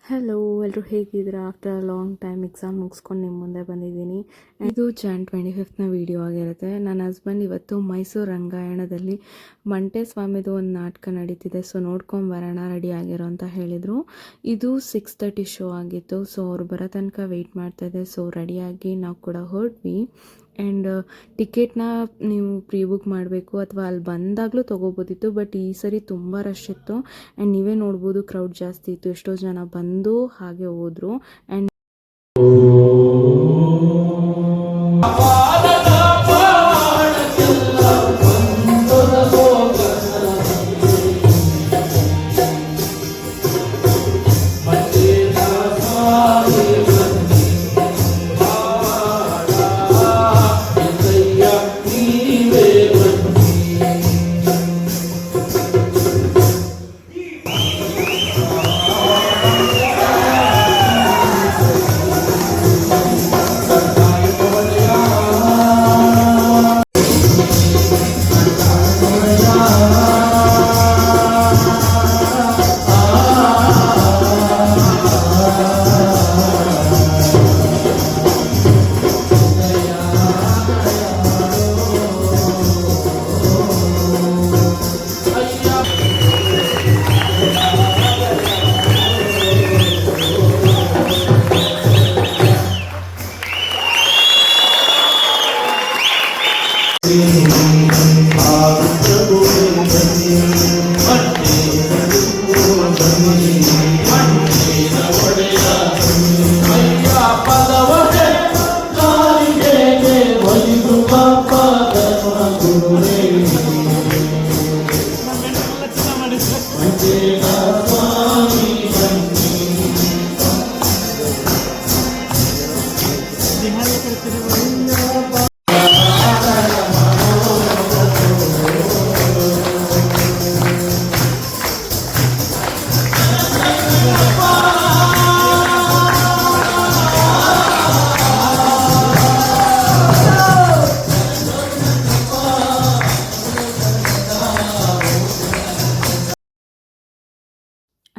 Hello ಎಲ್ಲರೂ ಹೇಗಿದ್ದೀರಾ? After a long time exam ಮುಗಿಸ್ಕೊಂಡು ನಿಮ್ಮ ಮುಂದೆ ಬಂದಿದ್ದೀನಿ. ಇದು ಜಾನ್ 25ನ ವೀಡಿಯೋ ಆಗಿರುತ್ತೆ. ನನ್ನ ಹಸ್ಬೆಂಡ್ ಇವತ್ತು ಮೈಸೂರು ರಂಗಾಯಣದಲ್ಲಿ ಮಂಟೆ ಸ್ವಾಮಿದು ಒಂದು ನಾಟಕ ನಡೀತಿದೆ, ಸೊ ನೋಡ್ಕೊಂಬರೋಣ ರೆಡಿ ಆಗಿರೋ ಅಂತ ಹೇಳಿದರು. ಇದು 6:30 ಶೋ ಆಗಿತ್ತು, ಸೊ ಅವ್ರು ಬರೋ ತನಕ ವೆಯ್ಟ್ ಮಾಡ್ತಾಯಿದ್ದೆ. ಸೊ ರೆಡಿಯಾಗಿ ನಾವು ಕೂಡ ಹೊರಟ್ವಿ. ಆ್ಯಂಡ್ ಟಿಕೆಟ್ನ ನೀವು ಪ್ರೀ ಬುಕ್ ಮಾಡಬೇಕು ಅಥವಾ ಅಲ್ಲಿ ಬಂದಾಗಲೂ ತೊಗೋಬೋದಿತ್ತು, ಬಟ್ ಈ ಸರಿ ತುಂಬ ರಶ್ ಇತ್ತು. ಆ್ಯಂಡ್ ನೀವೇ ನೋಡ್ಬೋದು, ಕ್ರೌಡ್ ಜಾಸ್ತಿ ಇತ್ತು. ಎಷ್ಟೋ ಜನ ಬಂದು ಹಾಗೆ ಹೋದರು. And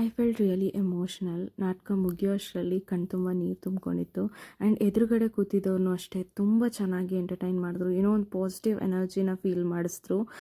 I felt really emotional. ನಾಟಕ ಮುಗಿಯೋಷ್ಟರಲ್ಲಿ ಕಣ್ತುಂಬ ನೀರು ತುಂಬಿಕೊಂಡಿತ್ತು. ಆ್ಯಂಡ್ ಎದುರುಗಡೆ ಕೂತಿದ್ದವ್ರನ್ನೂ ಅಷ್ಟೇ ತುಂಬ ಚೆನ್ನಾಗಿ ಎಂಟರ್ಟೈನ್ ಮಾಡಿದ್ರು. ಏನೋ ಒಂದು ಪಾಸಿಟಿವ್ ಎನರ್ಜಿನ ಫೀಲ್ ಮಾಡಿಸಿದ್ರು.